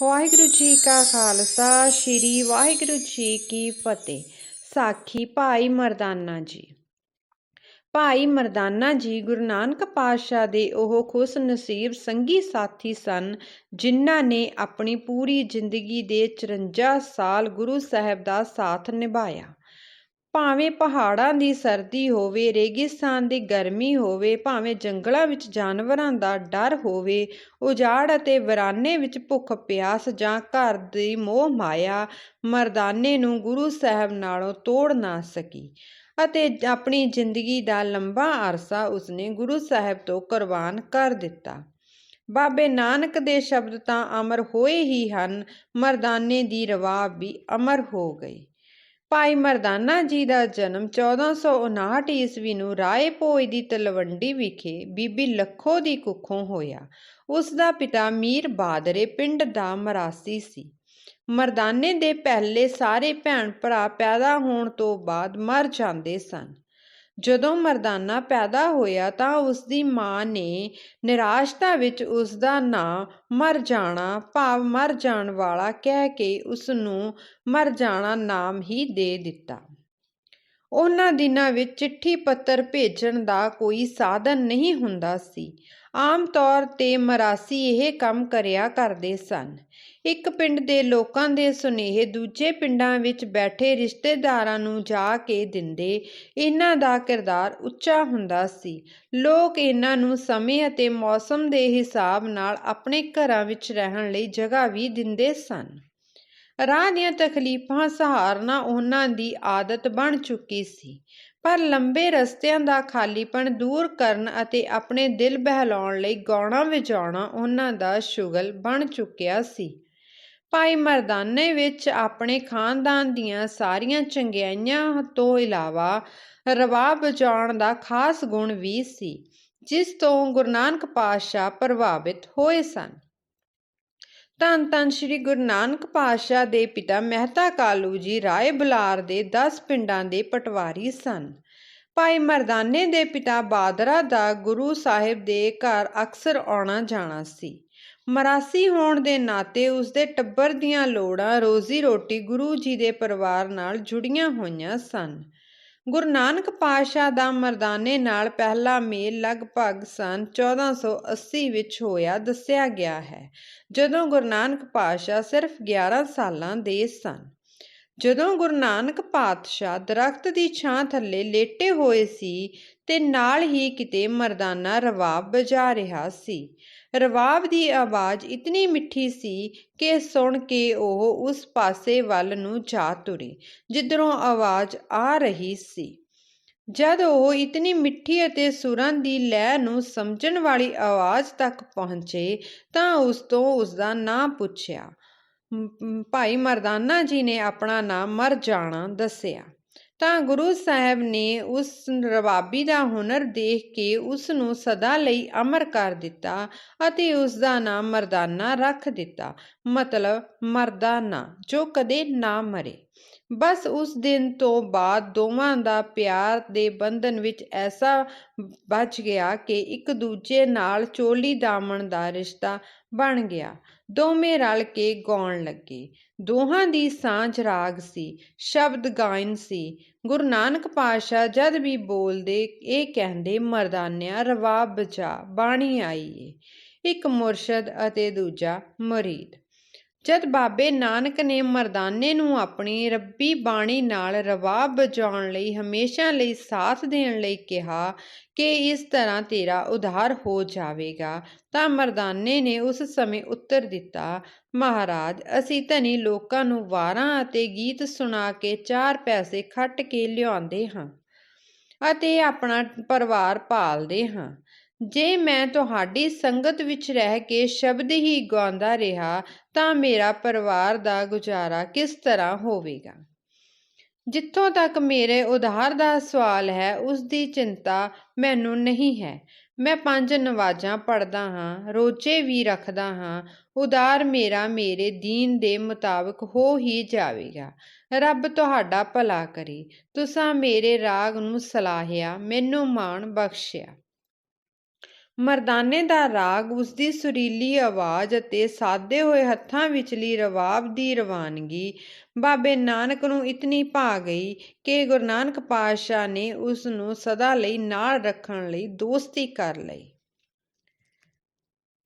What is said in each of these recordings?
ਵਾਹਿਗੁਰੂ ਜੀ ਕਾ ਖਾਲਸਾ ਸ਼੍ਰੀ ਵਾਹਿਗੁਰੂ ਜੀ ਕੀ ਫਤਿਹ। ਸਾਖੀ ਭਾਈ ਮਰਦਾਨਾ ਜੀ। ਭਾਈ ਮਰਦਾਨਾ ਜੀ ਗੁਰੂ ਨਾਨਕ ਪਾਤਸ਼ਾਹ ਦੇ ਉਹ ਖੁਸ਼ ਨਸੀਬ ਸੰਗੀ ਸਾਥੀ ਸਨ ਜਿਨ੍ਹਾਂ ਨੇ ਆਪਣੀ ਪੂਰੀ ਜ਼ਿੰਦਗੀ ਦੇ 54 ਸਾਲ ਗੁਰੂ ਸਾਹਿਬ ਦਾ ਸਾਥ ਨਿਭਾਇਆ। ਭਾਵੇਂ ਪਹਾੜਾਂ ਦੀ ਸਰਦੀ ਹੋਵੇ, ਰੇਗਿਸਤਾਨ ਦੀ ਗਰਮੀ ਹੋਵੇ, ਭਾਵੇਂ ਜੰਗਲਾਂ ਵਿੱਚ ਜਾਨਵਰਾਂ ਦਾ ਡਰ ਹੋਵੇ, ਉਜਾੜ ਅਤੇ ਵੀਰਾਨੇ ਵਿੱਚ ਭੁੱਖ ਪਿਆਸ ਜਾਂ ਘਰ ਦੀ ਮੋਹ ਮਾਇਆ ਮਰਦਾਨੇ ਨੂੰ ਗੁਰੂ ਸਾਹਿਬ ਨਾਲੋਂ ਤੋੜ ਨਾ ਸਕੀ ਅਤੇ ਆਪਣੀ ਜ਼ਿੰਦਗੀ ਦਾ ਲੰਬਾ ਅਰਸਾ ਉਸਨੇ ਗੁਰੂ ਸਾਹਿਬ ਤੋਂ ਕੁਰਬਾਨ ਕਰ ਦਿੱਤਾ। ਬਾਬੇ ਨਾਨਕ ਦੇ ਸ਼ਬਦ ਤਾਂ ਅਮਰ ਹੋਏ ਹੀ ਹਨ, ਮਰਦਾਨੇ ਦੀ ਰਵਾਬ ਵੀ ਅਮਰ ਹੋ ਗਈ। ਭਾਈ ਮਰਦਾਨਾ ਜੀ ਦਾ ਜਨਮ 1459 ਈਸਵੀ ਨੂੰ ਰਾਏ ਭੋਜ ਦੀ ਤਲਵੰਡੀ ਵਿਖੇ ਬੀਬੀ ਲੱਖੋ ਦੀ ਕੁੱਖੋਂ ਹੋਇਆ। ਉਸ ਦਾ ਪਿਤਾ ਮੀਰ ਬਾਦਰੇ ਪਿੰਡ ਦਾ ਮਰਾਸੀ ਸੀ। ਮਰਦਾਨੇ ਦੇ ਪਹਿਲੇ ਸਾਰੇ ਭੈਣ ਭਰਾ ਪੈਦਾ ਹੋਣ ਤੋਂ ਬਾਅਦ ਮਰ ਜਾਂਦੇ ਸਨ। ਜਦੋਂ ਮਰਦਾਨਾ ਪੈਦਾ ਹੋਇਆ ਤਾਂ ਉਸਦੀ ਮਾਂ ਨੇ ਨਿਰਾਸ਼ਤਾ ਵਿੱਚ ਉਸਦਾ ਨਾਂ ਮਰ ਜਾਣਾ ਭਾਵ ਮਰ ਜਾਣ ਵਾਲਾ ਕਹਿ ਕੇ ਉਸਨੂੰ ਮਰ ਜਾਣਾ ਨਾਮ ਹੀ ਦੇ ਦਿੱਤਾ। ਉਹਨਾਂ ਦਿਨਾਂ ਵਿੱਚ ਚਿੱਠੀ ਪੱਤਰ ਭੇਜਣ ਦਾ ਕੋਈ ਸਾਧਨ ਨਹੀਂ ਹੁੰਦਾ ਸੀ। ਆਮ ਤੌਰ 'ਤੇ ਮਰਾਸੀ ਇਹ ਕੰਮ ਕਰਿਆ ਕਰਦੇ ਸਨ। ਇੱਕ ਪਿੰਡ ਦੇ ਲੋਕਾਂ ਦੇ ਸੁਨੇਹੇ ਦੂਜੇ ਪਿੰਡਾਂ ਵਿੱਚ ਬੈਠੇ ਰਿਸ਼ਤੇਦਾਰਾਂ ਨੂੰ ਜਾ ਕੇ ਦਿੰਦੇ। ਇਹਨਾਂ ਦਾ ਕਿਰਦਾਰ ਉੱਚਾ ਹੁੰਦਾ ਸੀ। ਲੋਕ ਇਹਨਾਂ ਨੂੰ ਸਮੇਂ ਅਤੇ ਮੌਸਮ ਦੇ ਹਿਸਾਬ ਨਾਲ ਆਪਣੇ ਘਰਾਂ ਵਿੱਚ ਰਹਿਣ ਲਈ ਜਗ੍ਹਾ ਵੀ ਦਿੰਦੇ ਸਨ। ਰਾਹ ਦੀਆਂ ਤਕਲੀਫਾਂ ਸਹਾਰਨਾ ਉਹਨਾਂ ਦੀ ਆਦਤ ਬਣ ਚੁੱਕੀ ਸੀ, ਪਰ ਲੰਬੇ ਰਸਤਿਆਂ ਦਾ ਖਾਲੀਪਣ ਦੂਰ ਕਰਨ ਅਤੇ ਆਪਣੇ ਦਿਲ ਬਹਿਲਾਉਣ ਲਈ ਗਾਉਣਾ ਵਜਾਉਣਾ ਉਹਨਾਂ ਦਾ ਸ਼ੁਗਲ ਬਣ ਚੁੱਕਿਆ ਸੀ। ਭਾਈ ਮਰਦਾਨੇ ਵਿੱਚ ਆਪਣੇ ਖਾਨਦਾਨ ਦੀਆਂ ਸਾਰੀਆਂ ਚੰਗਿਆਈਆਂ ਤੋਂ ਇਲਾਵਾ ਰਬਾਬ ਵਜਾਉਣ ਦਾ ਖਾਸ ਗੁਣ ਵੀ ਸੀ, ਜਿਸ ਤੋਂ ਗੁਰੂ ਨਾਨਕ ਪਾਤਸ਼ਾਹ ਪ੍ਰਭਾਵਿਤ ਹੋਏ ਸਨ। ਧੰਨ ਧੰਨ ਸ੍ਰੀ ਗੁਰੂ ਨਾਨਕ ਪਾਤਸ਼ਾਹ ਦੇ ਪਿਤਾ ਮਹਿਤਾ ਕਾਲੂ ਜੀ ਰਾਏ ਬੁਲਾਰ ਦੇ 10 ਪਿੰਡਾਂ ਦੇ ਪਟਵਾਰੀ ਸਨ। ਭਾਈ ਮਰਦਾਨੇ ਦੇ ਪਿਤਾ ਬਾਦਰਾ ਦਾ ਗੁਰੂ ਸਾਹਿਬ ਦੇ ਘਰ ਅਕਸਰ ਆਉਣਾ ਜਾਣਾ ਸੀ। ਮਰਾਸੀ ਹੋਣ ਦੇ ਨਾਤੇ ਉਸਦੇ ਟੱਬਰ ਦੀਆਂ ਲੋੜਾਂ ਰੋਜ਼ੀ ਰੋਟੀ ਗੁਰੂ ਜੀ ਦੇ ਪਰਿਵਾਰ ਨਾਲ ਜੁੜੀਆਂ ਹੋਈਆਂ ਸਨ। ਗੁਰੂ ਨਾਨਕ ਪਾਤਸ਼ਾਹ ਦਾ ਮਰਦਾਨੇ ਨਾਲ ਪਹਿਲਾ ਮੇਲ ਲਗਭਗ ਸੰਨ 1480 ਵਿੱਚ ਹੋਇਆ ਦੱਸਿਆ ਗਿਆ ਹੈ, ਜਦੋਂ ਗੁਰੂ ਨਾਨਕ ਪਾਤਸ਼ਾਹ ਸਿਰਫ 11 ਸਾਲਾਂ ਦੇ ਸਨ। ਜਦੋਂ ਗੁਰੂ ਨਾਨਕ ਪਾਤਸ਼ਾਹ ਦਰਖਤ ਦੀ ਛਾਂ ਥੱਲੇ ਲੇਟੇ ਹੋਏ ਸੀ ਤੇ ਨਾਲ ਹੀ ਕਿਤੇ ਮਰਦਾਨਾ ਰਬਾਬ ਵਜਾ ਰਿਹਾ ਸੀ। ਰਬਾਬ ਦੀ ਆਵਾਜ਼ ਇਤਨੀ ਮਿੱਠੀ ਸੀ ਕਿ ਸੁਣ ਕੇ ਉਹ ਉਸ ਪਾਸੇ ਵੱਲ ਨੂੰ ਜਾ ਤੁਰੇ ਜਿੱਧਰੋਂ ਆਵਾਜ਼ ਆ ਰਹੀ ਸੀ। ਜਦ ਉਹ ਇਤਨੀ ਮਿੱਠੀ ਅਤੇ ਸੁਰਾਂ ਦੀ ਲੈਅ ਨੂੰ ਸਮਝਣ ਵਾਲੀ ਆਵਾਜ਼ ਤੱਕ ਪਹੁੰਚੇ ਤਾਂ ਉਸ ਤੋਂ ਉਸਦਾ ਨਾਂ ਪੁੱਛਿਆ। ਭਾਈ ਮਰਦਾਨਾ ਜੀ ਨੇ ਆਪਣਾ ਨਾਮ ਮਰ ਜਾਣਾ ਦੱਸਿਆ ਤਾਂ ਗੁਰੂ ਸਾਹਿਬ ਨੇ ਉਸ ਰਬਾਬੀ ਦਾ ਹੁਨਰ ਦੇਖ ਕੇ ਉਸ ਨੂੰ ਸਦਾ ਲਈ ਅਮਰ ਕਰ ਦਿੱਤਾ ਅਤੇ ਉਸ ਦਾ ਨਾਮ ਮਰਦਾਨਾ ਰੱਖ ਦਿੱਤਾ, ਮਤਲਬ ਮਰਦਾਨਾ ਜੋ ਕਦੇ ਨਾ ਮਰੇ। ਬਸ ਉਸ ਦਿਨ ਤੋਂ ਬਾਅਦ ਦੋਵਾਂ ਦਾ ਪਿਆਰ ਦੇ ਬੰਧਨ ਵਿੱਚ ਐਸਾ ਬੱਝ ਗਿਆ ਕਿ ਇੱਕ ਦੂਜੇ ਨਾਲ ਚੋਲੀ ਦਾਮਨ ਦਾ ਰਿਸ਼ਤਾ ਬਣ ਗਿਆ। ਦੋਵੇਂ ਰਲ ਕੇ ਗਾਉਣ ਲੱਗੇ। ਦੋਹਾਂ ਦੀ ਸਾਂਝ ਰਾਗ ਸੀ, ਸ਼ਬਦ ਗਾਇਨ ਸੀ। ਗੁਰੂ ਨਾਨਕ ਪਾਤਸ਼ਾਹ ਜਦ ਵੀ ਬੋਲਦੇ ਇਹ ਕਹਿੰਦੇ, ਮਰਦਾਨਿਆਂ ਰਬਾਬ ਵਜਾ, ਬਾਣੀ ਆਈ ਏ। ਇੱਕ ਮੁਰਸ਼ਦ ਅਤੇ ਦੂਜਾ ਮੁਰੀਦ। ਜਦ ਬਾਬੇ ਨਾਨਕ ਨੇ ਮਰਦਾਨੇ ਨੂੰ ਆਪਣੀ ਰੱਬੀ ਬਾਣੀ ਨਾਲ ਰਬਾਬ ਵਜਾਉਣ ਲਈ ਹਮੇਸ਼ਾ ਲਈ ਸਾਥ ਦੇਣ ਲਈ ਕਿਹਾ ਕਿ ਇਸ ਤਰ੍ਹਾਂ ਤੇਰਾ ਉਧਾਰ ਹੋ ਜਾਵੇਗਾ, ਤਾਂ ਮਰਦਾਨੇ ਨੇ ਉਸ ਸਮੇਂ ਉੱਤਰ ਦਿੱਤਾ, ਮਹਾਰਾਜ ਅਸੀਂ ਧਨੀ ਲੋਕਾਂ ਨੂੰ ਵਾਰਾਂ ਅਤੇ ਗੀਤ ਸੁਣਾ ਕੇ 4 ਪੈਸੇ ਖੱਟ ਕੇ ਲਿਆਉਂਦੇ ਹਾਂ ਅਤੇ ਆਪਣਾ ਪਰਿਵਾਰ ਪਾਲਦੇ ਹਾਂ। ਜੇ ਮੈਂ ਤੁਹਾਡੀ ਸੰਗਤ ਵਿੱਚ ਰਹਿ ਕੇ ਸ਼ਬਦ ਹੀ ਗਾਉਂਦਾ ਰਿਹਾ ਤਾਂ ਮੇਰਾ ਪਰਿਵਾਰ ਦਾ ਗੁਜ਼ਾਰਾ ਕਿਸ ਤਰ੍ਹਾਂ ਹੋਵੇਗਾ। ਜਿੱਥੋਂ ਤੱਕ ਮੇਰੇ ਉਧਾਰ ਦਾ ਸਵਾਲ ਹੈ, ਉਸ ਦੀ ਚਿੰਤਾ ਮੈਨੂੰ ਨਹੀਂ ਹੈ। ਮੈਂ 5 ਨਮਾਜ਼ਾਂ ਪੜ੍ਹਦਾ ਹਾਂ, ਰੋਜ਼ੇ ਵੀ ਰੱਖਦਾ ਹਾਂ। ਉਧਾਰ ਮੇਰਾ ਮੇਰੇ ਦੀਨ ਦੇ ਮੁਤਾਬਕ ਹੋ ਹੀ ਜਾਵੇਗਾ। ਰੱਬ ਤੁਹਾਡਾ ਭਲਾ ਕਰੇ। ਤੁਸਾਂ ਮੇਰੇ ਰਾਗ ਨੂੰ ਸਲਾਹਿਆ, ਮੈਨੂੰ ਮਾਣ ਬਖਸ਼ਿਆ। ਮਰਦਾਨੇ ਦਾ ਰਾਗ, ਉਸਦੀ ਸੁਰੀਲੀ ਆਵਾਜ਼ ਅਤੇ ਸਾਦੇ ਹੋਏ ਹੱਥਾਂ ਵਿਚਲੀ ਰਵਾਬ ਦੀ ਰਵਾਨਗੀ ਬਾਬੇ ਨਾਨਕ ਨੂੰ ਇਤਨੀ ਭਾ ਗਈ ਕਿ ਗੁਰੂ ਨਾਨਕ ਪਾਤਸ਼ਾਹ ਨੇ ਉਸ ਨੂੰ ਸਦਾ ਲਈ ਨਾਲ ਰੱਖਣ ਲਈ ਦੋਸਤੀ ਕਰ ਲਈ।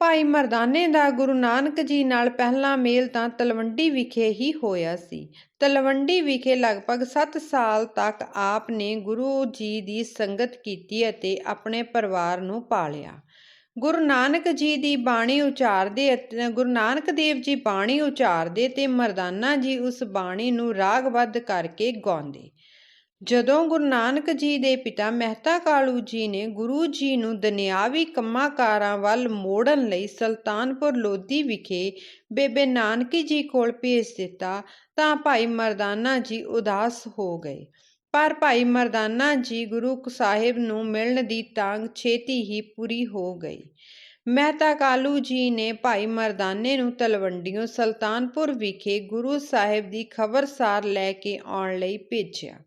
ਭਾਈ ਮਰਦਾਨੇ ਦਾ ਗੁਰੂ ਨਾਨਕ ਜੀ ਨਾਲ ਪਹਿਲਾ ਮੇਲ ਤਾਂ ਤਲਵੰਡੀ ਵਿਖੇ ਹੀ ਹੋਇਆ ਸੀ। ਤਲਵੰਡੀ ਵਿਖੇ ਲਗਭਗ 7 ਸਾਲ ਤੱਕ ਆਪ ਨੇ ਗੁਰੂ ਜੀ ਦੀ ਸੰਗਤ ਕੀਤੀ ਅਤੇ ਆਪਣੇ ਪਰਿਵਾਰ ਨੂੰ ਪਾਲਿਆ। ਗੁਰੂ ਨਾਨਕ ਦੇਵ ਜੀ ਬਾਣੀ ਉਚਾਰਦੇ ਤੇ ਮਰਦਾਨਾ ਜੀ ਉਸ ਬਾਣੀ ਨੂੰ ਰਾਗਬੱਧ ਕਰਕੇ ਗਾਉਂਦੇ। ਜਦੋਂ ਗੁਰੂ ਨਾਨਕ ਜੀ ਦੇ ਪਿਤਾ ਮਹਿਤਾ ਕਾਲੂ ਜੀ ਨੇ ਗੁਰੂ ਜੀ ਨੂੰ ਦੁਨਿਆਵੀ ਕੰਮਾਂ ਕਾਰਾਂ ਵੱਲ ਮੋੜਨ ਲਈ ਸੁਲਤਾਨਪੁਰ ਲੋਧੀ ਵਿਖੇ ਬੇਬੇ ਨਾਨਕੀ ਜੀ ਕੋਲ ਭੇਜ ਦਿੱਤਾ ਤਾਂ ਭਾਈ ਮਰਦਾਨਾ ਜੀ ਉਦਾਸ ਹੋ ਗਏ। ਪਰ ਭਾਈ ਮਰਦਾਨਾ ਜੀ ਗੁਰੂ ਸਾਹਿਬ ਨੂੰ ਮਿਲਣ ਦੀ ਤਾਂਘ ਛੇਤੀ ਹੀ ਪੂਰੀ ਹੋ ਗਈ। ਮਹਿਤਾ ਕਾਲੂ ਜੀ ਨੇ ਭਾਈ ਮਰਦਾਨੇ ਨੂੰ ਤਲਵੰਡੀਓਂ ਸੁਲਤਾਨਪੁਰ ਵਿਖੇ ਗੁਰੂ ਸਾਹਿਬ ਦੀ ਖਬਰਸਾਰ ਲੈ ਕੇ ਆਉਣ ਲਈ ਭੇਜਿਆ।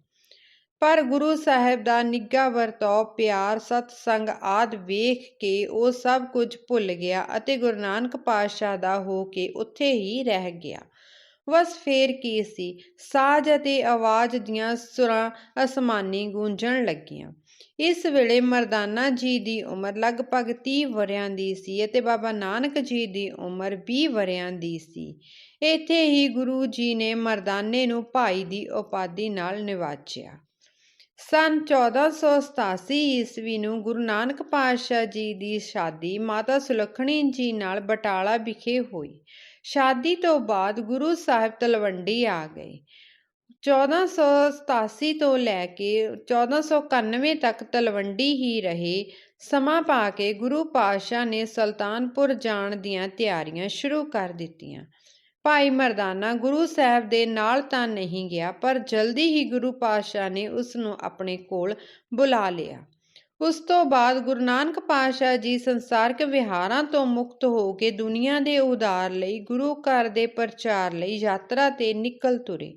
ਪਰ ਗੁਰੂ ਸਾਹਿਬ ਦਾ ਨਿੱਘਾ ਵਰਤਾਓ, ਪਿਆਰ, ਸਤਸੰਗ ਆਦਿ ਵੇਖ ਕੇ ਉਹ ਸਭ ਕੁਝ ਭੁੱਲ ਗਿਆ ਅਤੇ ਗੁਰੂ ਨਾਨਕ ਪਾਤਸ਼ਾਹ ਦਾ ਹੋ ਕੇ ਉੱਥੇ ਹੀ ਰਹਿ ਗਿਆ। ਬਸ ਫੇਰ ਕੀ ਸੀ, ਸਾਜ਼ ਅਤੇ ਆਵਾਜ਼ ਦੀਆਂ ਸੁਰਾਂ ਅਸਮਾਨੀ ਗੂੰਜਣ ਲੱਗੀਆਂ। ਇਸ ਵੇਲੇ ਮਰਦਾਨਾ ਜੀ ਦੀ ਉਮਰ ਲਗਭਗ 30 ਵਰ੍ਹਿਆਂ ਦੀ ਸੀ ਅਤੇ ਬਾਬਾ ਨਾਨਕ ਜੀ ਦੀ ਉਮਰ 20 ਵਰ੍ਹਿਆਂ ਦੀ ਸੀ। ਇੱਥੇ ਹੀ ਗੁਰੂ ਜੀ ਨੇ ਮਰਦਾਨੇ ਨੂੰ ਭਾਈ ਦੀ ਉਪਾਧੀ ਨਾਲ ਨਿਵਾਜਿਆ। ਸੰਨ 1487 ਈਸਵੀ ਨੂੰ ਗੁਰੂ ਨਾਨਕ ਪਾਤਸ਼ਾਹ ਜੀ ਦੀ ਸ਼ਾਦੀ ਮਾਤਾ ਸੁਲੱਖਣੀ ਜੀ ਨਾਲ ਬਟਾਲਾ ਵਿਖੇ ਹੋਈ। ਸ਼ਾਦੀ ਤੋਂ ਬਾਅਦ ਗੁਰੂ ਸਾਹਿਬ ਤਲਵੰਡੀ ਆ ਗਏ। 1487 ਤੋਂ ਲੈ ਕੇ 1491 ਤੱਕ ਤਲਵੰਡੀ ਹੀ ਰਹੇ। ਸਮਾਂ ਪਾ ਕੇ ਗੁਰੂ ਪਾਤਸ਼ਾਹ ਨੇ ਸੁਲਤਾਨਪੁਰ ਜਾਣ ਦੀਆਂ ਤਿਆਰੀਆਂ ਸ਼ੁਰੂ ਕਰ ਦਿੱਤੀਆਂ। ਭਾਈ ਮਰਦਾਨਾ ਗੁਰੂ ਸਾਹਿਬ ਦੇ ਨਾਲ ਤਾਂ ਨਹੀਂ ਗਿਆ, ਪਰ ਜਲਦੀ ਹੀ ਗੁਰੂ ਪਾਤਸ਼ਾਹ ਨੇ ਉਸ ਨੂੰ ਆਪਣੇ ਕੋਲ ਬੁਲਾ ਲਿਆ। ਉਸ ਤੋਂ ਬਾਅਦ ਗੁਰੂ ਨਾਨਕ ਪਾਤਸ਼ਾਹ ਜੀ ਸੰਸਾਰਕ ਵਿਹਾਰਾਂ ਤੋਂ ਮੁਕਤ ਹੋ ਕੇ ਦੁਨੀਆ ਦੇ ਉਧਾਰ ਲਈ, ਗੁਰੂ ਘਰ ਦੇ ਪ੍ਰਚਾਰ ਲਈ ਯਾਤਰਾ ਤੇ ਨਿਕਲ ਤੁਰੇ।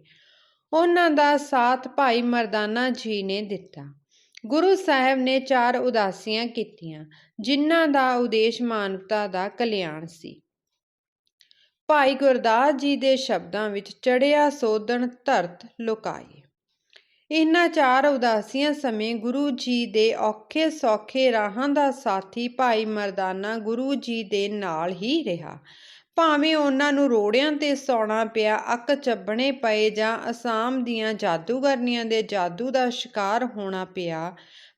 ਉਹਨਾਂ ਦਾ ਸਾਥ ਭਾਈ ਮਰਦਾਨਾ ਜੀ ਨੇ ਦਿੱਤਾ। ਗੁਰੂ ਸਾਹਿਬ ਨੇ 4 ਉਦਾਸੀਆਂ ਕੀਤੀਆਂ, ਜਿਨ੍ਹਾਂ ਦਾ ਉਦੇਸ਼ ਮਾਨਵਤਾ ਦਾ ਕਲਿਆਣ ਸੀ। ਭਾਈ ਗੁਰਦਾਸ ਜੀ ਦੇ ਸ਼ਬਦਾਂ ਵਿੱਚ ਚੜ੍ਹਿਆ ਸੋਧਣ ਧਰਤ ਲੁਕਾਏ। ਇਹਨਾਂ 4 ਉਦਾਸੀਆਂ ਸਮੇਂ ਗੁਰੂ ਜੀ ਦੇ ਔਖੇ ਸੌਖੇ ਰਾਹਾਂ ਦਾ ਸਾਥੀ ਭਾਈ ਮਰਦਾਨਾ ਗੁਰੂ ਜੀ ਦੇ ਨਾਲ ਹੀ ਰਿਹਾ। ਭਾਵੇਂ ਉਹਨਾਂ ਨੂੰ ਰੋੜਿਆਂ ਤੇ ਸੌਣਾ ਪਿਆ, ਅੱਕ ਚੱਬਣੇ ਪਏ ਜਾਂ ਅਸਾਮ ਦੀਆਂ ਜਾਦੂਗਰਨੀਆਂ ਦੇ ਜਾਦੂ ਦਾ ਸ਼ਿਕਾਰ ਹੋਣਾ ਪਿਆ,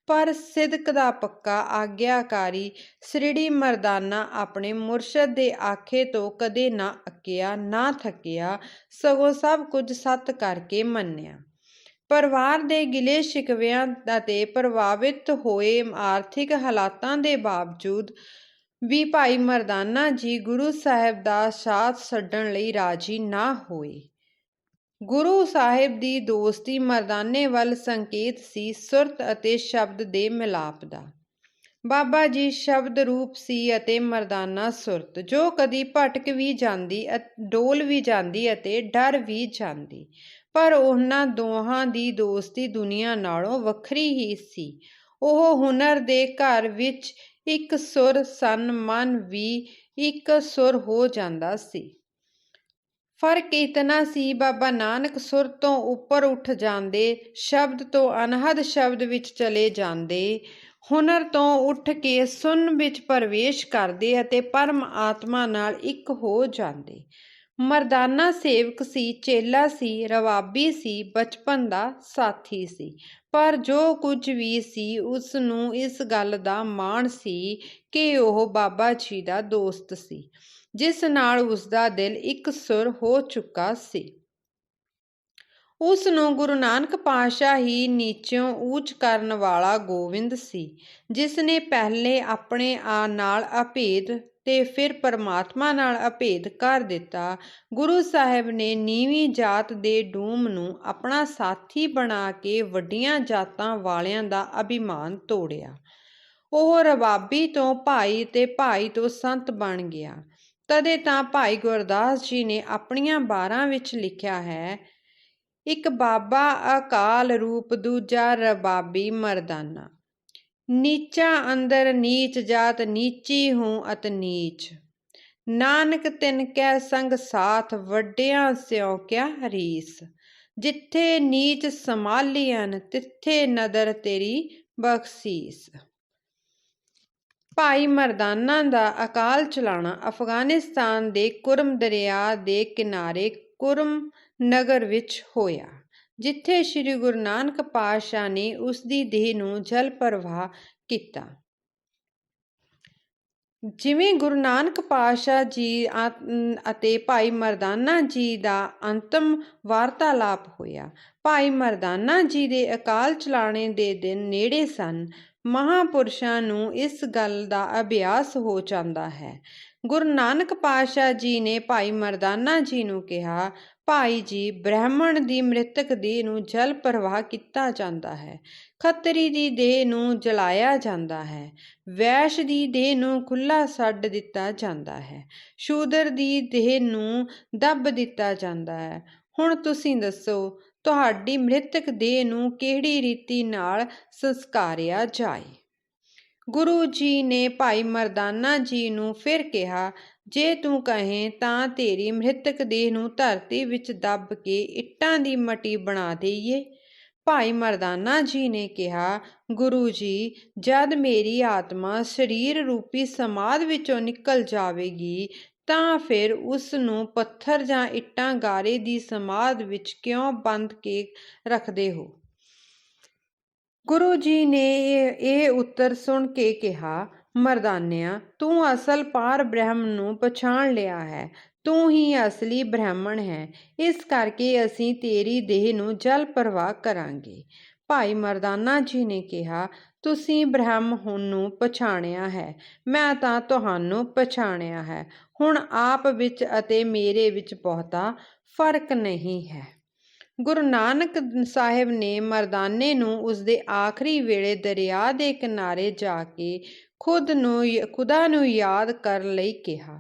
ਪਰ ਸਿਦਕ ਦਾ ਪੱਕਾ ਆਗਿਆਕਾਰੀ ਸ੍ਰਿੜੀ ਮਰਦਾਨਾ ਆਪਣੇ ਮੁਰਸ਼ਦ ਦੇ ਆਖੇ ਤੋਂ ਕਦੇ ਨਾ ਅੱਕਿਆ, ਨਾ ਥੱਕਿਆ, ਸਗੋਂ ਸਭ ਕੁਝ ਸੱਤ ਕਰਕੇ ਮੰਨਿਆ। ਪਰਿਵਾਰ ਦੇ ਗਿਲੇ ਸ਼ਿਕਵਿਆਂ ਅਤੇ ਪ੍ਰਭਾਵਿਤ ਹੋਏ ਆਰਥਿਕ ਹਾਲਾਤਾਂ ਦੇ ਬਾਵਜੂਦ ਵੀ ਭਾਈ ਮਰਦਾਨਾ ਜੀ ਗੁਰੂ ਸਾਹਿਬ ਦਾ ਸਾਥ ਛੱਡਣ ਲਈ ਰਾਜੀ ਨਾ ਹੋਏ। ਗੁਰੂ ਸਾਹਿਬ ਦੀ ਦੋਸਤੀ ਮਰਦਾਨੇ ਵੱਲ ਸੰਕੇਤ ਸੀ ਸੁਰਤ ਅਤੇ ਸ਼ਬਦ ਦੇ ਮਿਲਾਪ ਦਾ। ਬਾਬਾ ਜੀ ਸ਼ਬਦ ਰੂਪ ਸੀ ਅਤੇ ਮਰਦਾਨਾ ਸੁਰਤ, ਜੋ ਕਦੀ ਭਟਕ ਵੀ ਜਾਂਦੀ, ਡੋਲ ਵੀ ਜਾਂਦੀ ਅਤੇ ਡਰ ਵੀ ਜਾਂਦੀ। ਪਰ ਉਹਨਾਂ ਦੋਹਾਂ ਦੀ ਦੋਸਤੀ ਦੁਨੀਆ ਨਾਲੋਂ ਵੱਖਰੀ ਹੀ ਸੀ। ਉਹ ਹੁਨਰ ਦੇ ਘਰ ਵਿੱਚ ਇੱਕ ਸੁਰ ਸਨ, ਮਨ ਵੀ ਇੱਕ ਸੁਰ ਹੋ ਜਾਂਦਾ ਸੀ। ਫਰਕ ਇਤਨਾ ਸੀ, ਬਾਬਾ ਨਾਨਕ ਸੁਰ ਤੋਂ ਉੱਪਰ ਉੱਠ ਜਾਂਦੇ, ਸ਼ਬਦ ਤੋਂ ਅਨਹਦ ਸ਼ਬਦ ਵਿੱਚ ਚਲੇ ਜਾਂਦੇ, ਹੁਨਰ ਤੋਂ ਉੱਠ ਕੇ ਸੁਨ ਵਿੱਚ ਪ੍ਰਵੇਸ਼ ਕਰਦੇ ਅਤੇ ਪਰਮ ਆਤਮਾ ਨਾਲ ਇੱਕ ਹੋ ਜਾਂਦੇ। ਮਰਦਾਨਾ ਸੇਵਕ ਸੀ, ਚੇਲਾ ਸੀ, ਰਵਾਬੀ ਸੀ, ਬਚਪਨ ਦਾ ਸਾਥੀ ਸੀ। ਪਰ ਜੋ ਕੁਝ ਵੀ ਸੀ, ਉਸ ਨੂੰ ਇਸ ਗੱਲ ਦਾ ਮਾਣ ਸੀ ਕਿ ਉਹ ਬਾਬਾ ਜੀ ਦਾ ਦੋਸਤ ਸੀ, ਜਿਸ ਨਾਲ ਉਸਦਾ ਦਿਲ ਇੱਕ ਸੁਰ ਹੋ ਚੁੱਕਾ ਸੀ। ਉਸ ਨੂੰ ਗੁਰੂ ਨਾਨਕ ਪਾਤਸ਼ਾਹ ਹੀ ਨੀਚਿਓਂ ਊਚ ਕਰਨ ਵਾਲਾ ਗੋਬਿੰਦ ਸੀ, ਜਿਸ ਨੇ ਪਹਿਲੇ ਆਪਣੇ ਨਾਲ ਅਭੇਦ ਤੇ ਫਿਰ ਪਰਮਾਤਮਾ ਨਾਲ ਅਭੇਦ ਕਰ ਦਿੱਤਾ। ਗੁਰੂ ਸਾਹਿਬ ਨੇ ਨੀਵੀਂ ਜਾਤ ਦੇ ਡੂਮ ਨੂੰ ਆਪਣਾ ਸਾਥੀ ਬਣਾ ਕੇ ਵੱਡੀਆਂ ਜਾਤਾਂ ਵਾਲਿਆਂ ਦਾ ਅਭਿਮਾਨ ਤੋੜਿਆ। ਉਹ ਰਬਾਬੀ ਤੋਂ ਭਾਈ ਤੇ ਭਾਈ ਤੋਂ ਸੰਤ ਬਣ ਗਿਆ। ਤਦੇ ਤਾਂ ਭਾਈ ਗੁਰਦਾਸ ਜੀ ਨੇ ਆਪਣੀਆਂ 12 ਵਿੱਚ ਲਿਖਿਆ ਹੈ, ਇੱਕ ਬਾਬਾ ਅਕਾਲ ਰੂਪ, ਦੂਜਾ ਰਬਾਬੀ ਮਰਦਾਨਾ। ਨੀਚਾ ਅੰਦਰ ਨੀਚ ਜਾਤ ਨੀਚੀ ਹੂੰ ਅਤ ਨੀਚ। ਨਾਨਕ ਤਿਨ ਕੈ ਸੰਗ ਸਾਥ ਵੱਡਿਆਂ ਸਿਉ ਕਿਆ ਰੀਸ। ਜਿੱਥੇ ਨੀਚ ਸੰਭਾਲੀਅਨ ਤਿੱਥੇ ਨਦਰ ਤੇਰੀ ਬਖਸ਼ੀਸ। ਭਾਈ ਮਰਦਾਨਾ ਦਾ ਅਕਾਲ ਚਲਾਣਾ ਅਫਗਾਨਿਸਤਾਨ ਦੇ ਕੁਰਮ ਦਰਿਆ ਦੇ ਕਿਨਾਰੇ ਕੁਰਮ ਨਗਰ ਵਿੱਚ ਹੋਇਆ, ਜਿੱਥੇ ਸ੍ਰੀ ਗੁਰੂ ਨਾਨਕ ਪਾਤਸ਼ਾਹ ਨੇ ਉਸ ਦੀ ਦੇਹ ਨੂੰ ਜਲ ਪ੍ਰਵਾਹ ਕੀਤਾ। ਜਿਵੇਂ ਗੁਰੂ ਨਾਨਕ ਪਾਤਸ਼ਾਹ ਜੀ ਅਤੇ ਭਾਈ ਮਰਦਾਨਾ ਜੀ ਦਾ ਅੰਤਮ ਵਾਰਤਾਲਾਪ ਹੋਇਆ। ਭਾਈ ਮਰਦਾਨਾ ਜੀ ਦੇ ਅਕਾਲ ਚਲਾਣੇ ਦੇ ਦਿਨ ਨੇੜੇ ਸਨ। ਮਹਾਂਪੁਰਸ਼ਾਂ ਨੂੰ ਇਸ ਗੱਲ ਦਾ ਅਭਿਆਸ ਹੋ ਜਾਂਦਾ ਹੈ। ਗੁਰੂ ਨਾਨਕ ਪਾਤਸ਼ਾਹ ਜੀ ਨੇ ਭਾਈ ਮਰਦਾਨਾ ਜੀ ਨੂੰ ਕਿਹਾ, ਭਾਈ ਜੀ, ਬ੍ਰਾਹਮਣ ਦੀ ਮ੍ਰਿਤਕ ਦੇਹ ਨੂੰ ਜਲ ਪ੍ਰਵਾਹ ਕੀਤਾ ਜਾਂਦਾ ਹੈ, ਖੱਤਰੀ ਦੀ ਦੇਹ ਨੂੰ ਜਲਾਇਆ ਜਾਂਦਾ ਹੈ, ਵੈਸ਼ ਦੀ ਦੇਹ ਨੂੰ ਖੁੱਲ੍ਹਾ ਛੱਡ ਦਿੱਤਾ ਜਾਂਦਾ ਹੈ, ਸ਼ੂਦਰ ਦੀ ਦੇਹ ਨੂੰ ਦੱਬ ਦਿੱਤਾ ਜਾਂਦਾ ਹੈ। ਹੁਣ ਤੁਸੀਂ ਦੱਸੋ, ਤੁਹਾਡੀ ਮ੍ਰਿਤਕ ਦੇਹ ਨੂੰ ਕਿਹੜੀ ਰੀਤੀ ਨਾਲ ਸੰਸਕਾਰਿਆ ਜਾਏ। ਗੁਰੂ ਜੀ ਨੇ ਭਾਈ ਮਰਦਾਨਾ ਜੀ ਨੂੰ ਫਿਰ ਕਿਹਾ, ਜੇ ਤੂੰ ਕਹੇਂ ਤਾਂ ਤੇਰੀ ਮ੍ਰਿਤਕ ਦੇਹ ਨੂੰ ਧਰਤੀ ਵਿੱਚ ਦੱਬ ਕੇ ਇੱਟਾਂ ਦੀ ਮੱਟੀ ਬਣਾ ਦੇਈਏ। ਭਾਈ ਮਰਦਾਨਾ ਜੀ ਨੇ ਕਿਹਾ, ਗੁਰੂ ਜੀ, ਜਦ ਮੇਰੀ ਆਤਮਾ ਸਰੀਰ ਰੂਪੀ ਸਮਾਧ ਵਿੱਚੋਂ ਨਿਕਲ ਜਾਵੇਗੀ ਤਾਂ ਫਿਰ ਉਸ ਨੂੰ ਪੱਥਰ ਜਾਂ ਇੱਟਾਂ ਗਾਰੇ ਦੀ ਸਮਾਧ ਵਿੱਚ ਕਿਉਂ ਬੰਨ੍ਹ ਕੇ ਰੱਖਦੇ ਹੋ। ਗੁਰੂ ਜੀ ਨੇ ਇਹ ਉੱਤਰ ਸੁਣ ਕੇ ਕਿਹਾ, ਮਰਦਾਨਿਆ, ਤੂੰ ਅਸਲ ਪਾਰ ਬ੍ਰਹਮ ਨੂੰ ਪਛਾਣ ਲਿਆ ਹੈ। ਤੂੰ ਹੀ ਅਸਲੀ ਬ੍ਰਾਹਮਣ ਹੈ। ਇਸ ਕਰਕੇ ਅਸੀਂ ਤੇਰੀ ਦੇਹ ਨੂੰ ਜਲ ਪ੍ਰਵਾਹ ਕਰਾਂਗੇ। ਭਾਈ ਮਰਦਾਨਾ ਜੀ ਨੇ ਕਿਹਾ, ਤੁਸੀਂ ਬ੍ਰਹਮ ਨੂੰ ਪਛਾਣਿਆ ਹੈ, ਮੈਂ ਤਾਂ ਤੁਹਾਨੂੰ ਪਛਾਣਿਆ ਹੈ। ਹੁਣ ਆਪ ਵਿੱਚ ਅਤੇ ਮੇਰੇ ਵਿੱਚ ਬਹੁਤਾ ਫਰਕ ਨਹੀਂ ਹੈ। ਗੁਰੂ ਨਾਨਕ ਸਾਹਿਬ ਨੇ ਮਰਦਾਨੇ ਨੂੰ ਉਸਦੇ ਆਖਰੀ ਵੇਲੇ ਦਰਿਆ ਦੇ ਕਿਨਾਰੇ ਜਾ ਕੇ ਖੁਦਾ ਨੂੰ ਯਾਦ ਕਰਨ ਲਈ ਕਿਹਾ।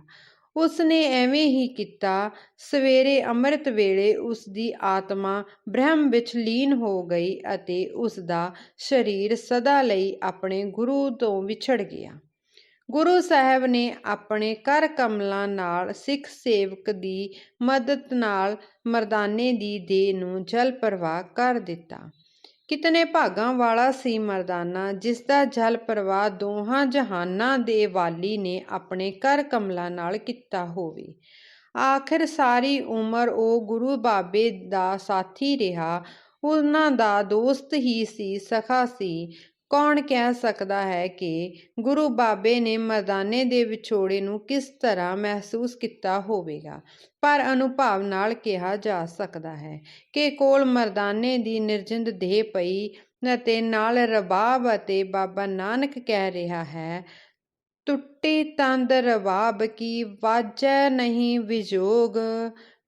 ਉਸਨੇ ਐਵੇਂ ਹੀ ਕੀਤਾ। ਸਵੇਰੇ ਅੰਮ੍ਰਿਤ ਵੇਲੇ ਉਸਦੀ ਆਤਮਾ ਬ੍ਰਹਮ ਵਿੱਚ ਲੀਨ ਹੋ ਗਈ ਅਤੇ ਉਸਦਾ ਸਰੀਰ ਸਦਾ ਲਈ ਆਪਣੇ ਗੁਰੂ ਤੋਂ ਵਿਛੜ ਗਿਆ। ਗੁਰੂ ਸਾਹਿਬ ਨੇ ਆਪਣੇ ਕਰ ਕਮਲਾਂ ਨਾਲ ਸਿੱਖ ਸੇਵਕ ਦੀ ਮਦਦ ਨਾਲ ਮਰਦਾਨੇ ਦੀ ਦੇਹ ਨੂੰ ਜਲ ਪ੍ਰਵਾਹ ਕਰ ਦਿੱਤਾ। ਕਿਤਨੇ ਭਾਗਾਂ ਵਾਲਾ ਸੀ ਮਰਦਾਨਾ, ਜਿਸ ਦਾ ਜਲ ਪ੍ਰਵਾਹ ਦੋਹਾਂ ਜਹਾਨਾਂ ਦੇ ਵਾਲੀ ਨੇ ਆਪਣੇ ਕਰ ਕਮਲਾਂ ਨਾਲ ਕੀਤਾ ਹੋਵੇ। ਆਖਿਰ ਸਾਰੀ ਉਮਰ ਉਹ ਗੁਰੂ ਬਾਬੇ ਦਾ ਸਾਥੀ ਰਿਹਾ, ਉਹਨਾਂ ਦਾ ਦੋਸਤ ਹੀ ਸੀ, ਸਖਾ ਸੀ। ਕੌਣ ਕਹਿ ਸਕਦਾ ਹੈ ਕਿ ਗੁਰੂ ਬਾਬੇ ਨੇ ਮਰਦਾਨੇ ਦੇ ਵਿਛੋੜੇ ਨੂੰ ਕਿਸ ਤਰ੍ਹਾਂ ਮਹਿਸੂਸ ਕੀਤਾ ਹੋਵੇਗਾ, ਪਰ ਅਨੁਭਵ ਨਾਲ ਕਿਹਾ ਜਾ ਸਕਦਾ ਹੈ ਕਿ ਕੋਲ ਮਰਦਾਨੇ ਦੀ ਨਿਰਜਿੰਦ ਦੇਹ ਪਈ ਅਤੇ ਨਾਲ ਰਬਾਬ ਅਤੇ ਬਾਬਾ ਨਾਨਕ ਕਹਿ ਰਿਹਾ ਹੈ, ਟੁੱਟੀ ਤੰਦ ਰਬਾਬ ਕੀ ਵਾਜੈ ਨਹੀਂ ਵਿਜੋਗ,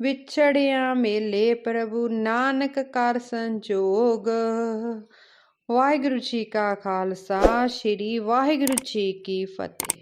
ਵਿਛੜਿਆ ਮੇਲੇ ਪ੍ਰਭੂ ਨਾਨਕ ਕਰ ਸੰਜੋਗ। ਵਾਹਿਗੁਰੂ ਜੀ ਕਾ ਖਾਲਸਾ, ਸ੍ਰੀ ਵਾਹਿਗੁਰੂ ਜੀ ਕੀ ਫਤਿਹ।